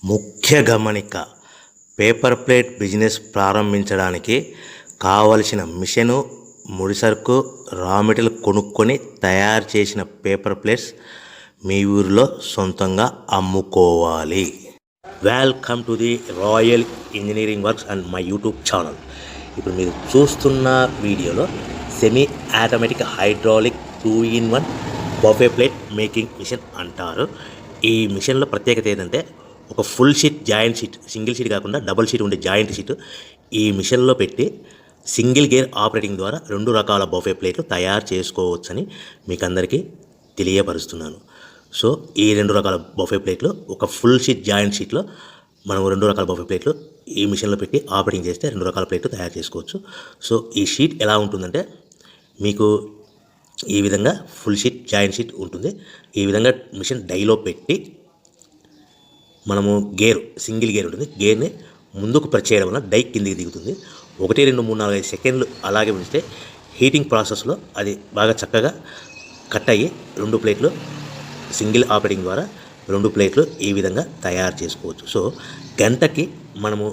ముఖ్య గమనిక, paper plate business ప్రారంభించడానికి కావలసిన మిషను, ముడిసరుకు, రా మెటీరియల్ కొనుక్కొని తయారు చేసిన పేపర్ ప్లేట్స్ మీ ఊరిలో సొంతంగా అమ్ముకోవాలి. Welcome to the Royal Engineering Works and my YouTube channel. ఇప్పుడు మీరు చూస్తున్న వీడియోలో semi automatic hydraulic 2-in-1 buffet plate making machine అంటారు. ఈ మిషన్లో ప్రత్యేకత ఏంటంటే ఒక full sheet joint sheet, single sheet కాకుండా డబుల్ షీట్ ఉండే జాయింట్ షీట్ ఈ మిషన్లో పెట్టి సింగిల్ గేర్ ఆపరేటింగ్ ద్వారా 2 రకాల బఫే ప్లేట్లు తయారు చేసుకోవచ్చని మీకు అందరికీ తెలియపరుస్తున్నాను. సో ఈ 2 రకాల బఫే ప్లేట్లు ఒక ఫుల్ షీట్ జాయింట్ షీట్లో మనం 2 రకాల బఫే ప్లేట్లు ఈ మిషన్లో పెట్టి ఆపరేటింగ్ చేస్తే 2 రకాల ప్లేట్లు తయారు చేసుకోవచ్చు. సో ఈ షీట్ ఎలా ఉంటుందంటే మీకు ఈ విధంగా ఫుల్ షీట్ జాయింట్ షీట్ ఉంటుంది. ఈ విధంగా మిషన్ డైలో పెట్టి మనము సింగిల్ గేర్ ఉంటుంది. గేర్ని ముందుకు ప్రెస్ చేయడం వల్ల డై కిందికి దిగుతుంది. 1, 2, 3, 4, 5 సెకండ్లు అలాగే ఉంచితే హీటింగ్ ప్రాసెస్లో అది బాగా చక్కగా కట్ అయ్యి 2 ప్లేట్లు సింగిల్ ఆపరేటింగ్ ద్వారా 2 ప్లేట్లు ఈ విధంగా తయారు చేసుకోవచ్చు. సో గంటకి మనము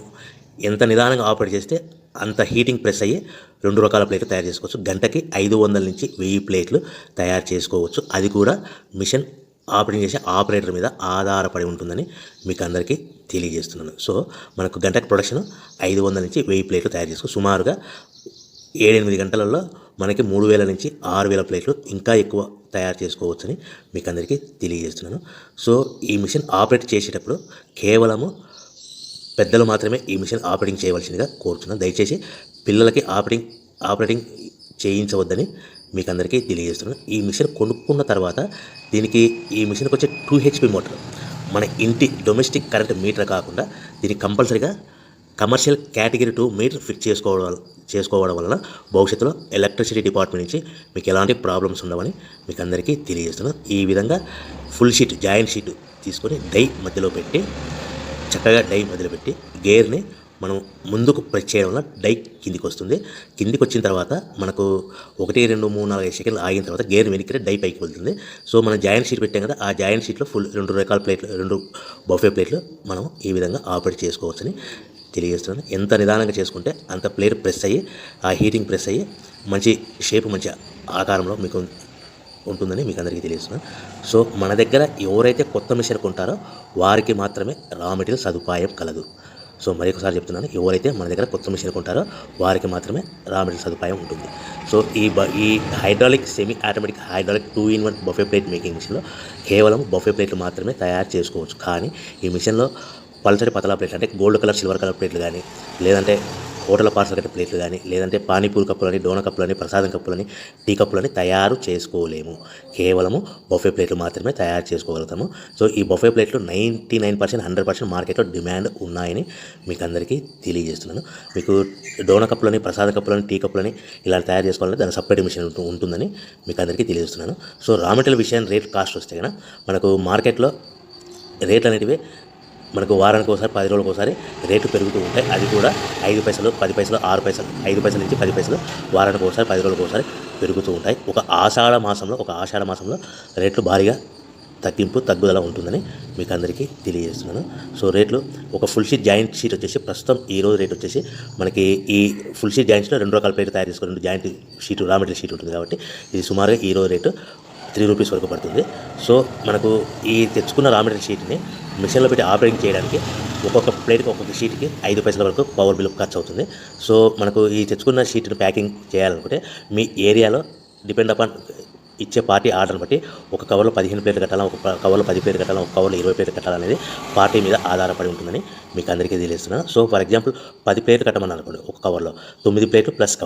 ఎంత నిదానంగా ఆపరేట్ చేస్తే అంత హీటింగ్ ప్రెస్ అయ్యి 2 రకాల ప్లేట్లు తయారు చేసుకోవచ్చు. గంటకి 500 నుంచి 1000 ప్లేట్లు తయారు చేసుకోవచ్చు. అది కూడా మిషన్ ఆపరేటింగ్ చేసే ఆపరేటర్ మీద ఆధారపడి ఉంటుందని మీకు అందరికీ తెలియజేస్తున్నాను. సో మనకు గంటకి ప్రొడక్షన్ 500 నుంచి 1000 ప్లేట్లు తయారు చేసుకోవచ్చు. సుమారుగా 7-8 గంటలలో మనకి 3000 నుంచి 6000 ప్లేట్లు ఇంకా ఎక్కువ తయారు చేసుకోవచ్చని మీకు అందరికీ తెలియజేస్తున్నాను. సో ఈ మిషన్ ఆపరేట్ చేసేటప్పుడు కేవలము పెద్దలు మాత్రమే ఈ మిషన్ ఆపరేటింగ్ చేయవలసిందిగా కోరుతున్నాను. దయచేసి పిల్లలకి ఆపరేటింగ్ చేయించవద్దని మీకు అందరికీ తెలియజేస్తున్నాను. ఈ మిషన్ కొనుక్కున్న తర్వాత ఈ మిషన్కి వచ్చే 2 HP మోటార్ మన ఇంటి డొమెస్టిక్ కరెంట్ మీటర్ కాకుండా దీనికి కంపల్సరీగా కమర్షియల్ కేటగిరీ 2 మీటర్ ఫిక్స్ చేసుకోవడం వలన భవిష్యత్తులో ఎలక్ట్రిసిటీ డిపార్ట్మెంట్ నుంచి మీకు ఎలాంటి ప్రాబ్లమ్స్ ఉండవని మీకు అందరికీ తెలియజేస్తున్నాను. ఈ విధంగా ఫుల్ షీట్ జాయింట్ షీట్ తీసుకొని చక్కగా డై మధ్యలో పెట్టి గేర్ని మనం ముందుకు ప్రెస్ చేయడం వల్ల డై కిందికి వస్తుంది. కిందికి వచ్చిన తర్వాత మనకు 1, 2, 3, 4, 5 సెకండ్లు ఆగిన తర్వాత గేర్ వెనక్కి డై పైకి వెళ్తుంది. సో మనం జాయింట్ షీట్ పెట్టాం కదా, ఆ జాయింట్ షీట్లో ఫుల్ 2 రకాల ప్లేట్లు 2 బఫే ప్లేట్లు మనం ఈ విధంగా ఆపరేట్ చేసుకోవచ్చని తెలియజేస్తున్నాను. ఎంత నిదానంగా చేసుకుంటే అంత ప్లేట్ ప్రెస్ అయ్యి ఆ హీటింగ్ ప్రెస్ అయ్యి మంచి షేప్ మంచి ఆకారంలో మీకు ఉంటుందని మీకు అందరికీ తెలియజేస్తున్నాను. సో మన దగ్గర ఎవరైతే కొత్త మిషన్ కొంటారో వారికి మాత్రమే రా మెటీరియల్ సదుపాయం కలదు. సో మరొకసారి చెప్తున్నాను, ఎవరైతే మన దగ్గర కొత్త మిషన్ కొంటారో వారికి మాత్రమే రా మెటీరియల్ సదుపాయం ఉంటుంది. సో ఈ hydraulic semi automatic hydraulic 2-in-1 buffet plate making మిషన్లో కేవలం బఫే ప్లేట్లు మాత్రమే తయారు చేసుకోవచ్చు. కానీ ఈ మిషన్లో పల్చటి పతలా ప్లేట్లు అంటే గోల్డ్ కలర్, సిల్వర్ కలర్ ప్లేట్లు కానీ, లేదంటే హోటల్ పార్సల్ కట్టే ప్లేట్లు కానీ, లేదంటే పానీపూరి కప్పులని, డోనా కప్పులని, ప్రసాదం కప్పులని, టీ కప్పులని తయారు చేసుకోలేము. కేవలము బఫే ప్లేట్లు మాత్రమే తయారు చేసుకోగలుగుతాము. సో ఈ బఫే ప్లేట్లు 99%, 100% మార్కెట్లో డిమాండ్ ఉన్నాయని మీకు అందరికీ తెలియజేస్తున్నాను. మీకు డోనా కప్పులని, ప్రసాద కప్పులని, టీ కప్పులని ఇలా తయారు చేసుకోవాలంటే దాని సపరేట్ మిషన్ ఉంటుందని మీకు అందరికీ తెలియజేస్తున్నాను. సో రా మెటీరియల్ విషయాన్ని రేట్ కాస్ట్ వస్తే కనుక మనకు మార్కెట్లో రేట్లు అనేటివి మనకు వారానికి ఒకసారి, 10 రోజులకు ఒకసారి రేట్లు పెరుగుతూ ఉంటాయి. అది కూడా 5 పైసలు, 10 పైసలు, 6 పైసలు, 5 పైసల నుంచి 10 పైసలు వారానికి ఒకసారి, 10 రోజులకు ఒకసారి పెరుగుతూ ఉంటాయి. ఒక ఆషాఢ మాసంలో రేట్లు భారీగా తగ్గుదల ఉంటుందని మీకు అందరికీ తెలియజేస్తున్నాను. సో రేట్లు ఒక ఫుల్ షీట్ జాయింట్ షీట్ వచ్చేసి ప్రస్తుతం ఈ రోజు రేట్ వచ్చేసి మనకి ఈ ఫుల్ షీట్ జాయింట్ షీట్లో 2 రకాల ప్లేట్లు తయారు చేసుకోవాలి. 2 joint sheet raw material sheet ఉంటుంది కాబట్టి ఇది సుమారుగా ఈ రోజు రేటు 3 రూపీస్ వరకు పడుతుంది. సో మనకు ఈ తెచ్చుకున్న రా మెటీరియల్ షీట్ని మిషన్లో పెట్టి ఆపరేటింగ్ చేయడానికి ఒక్కొక్క ప్లేట్కి ఒక్కొక్క షీట్కి 5 పైసల వరకు పవర్ బిల్ ఖర్చు అవుతుంది. సో మనకు ఈ తెచ్చుకున్న షీట్ని ప్యాకింగ్ చేయాలనుకుంటే మీ ఏరియాలో డిపెండ్ అపాన్ ఇచ్చే పార్టీ ఆర్డర్ని బట్టి ఒక కవర్లో 15 ప్లేట్లు కట్టాలా, ఒక కవర్లో 10 ప్లేట్లు కట్టాలా, ఒక కవర్లో 20 ప్లేట్లు కట్టాలనేది పార్టీ మీద ఆధారపడి ఉంటుందని మీకు అందరికీ తెలియజేస్తున్నాను. సో ఫర్ ఎగ్జాంపుల్ 10 ప్లేట్లు కట్టమని అనుకోండి, ఒక కవర్లో 9 ప్లేట్లు ప్లస్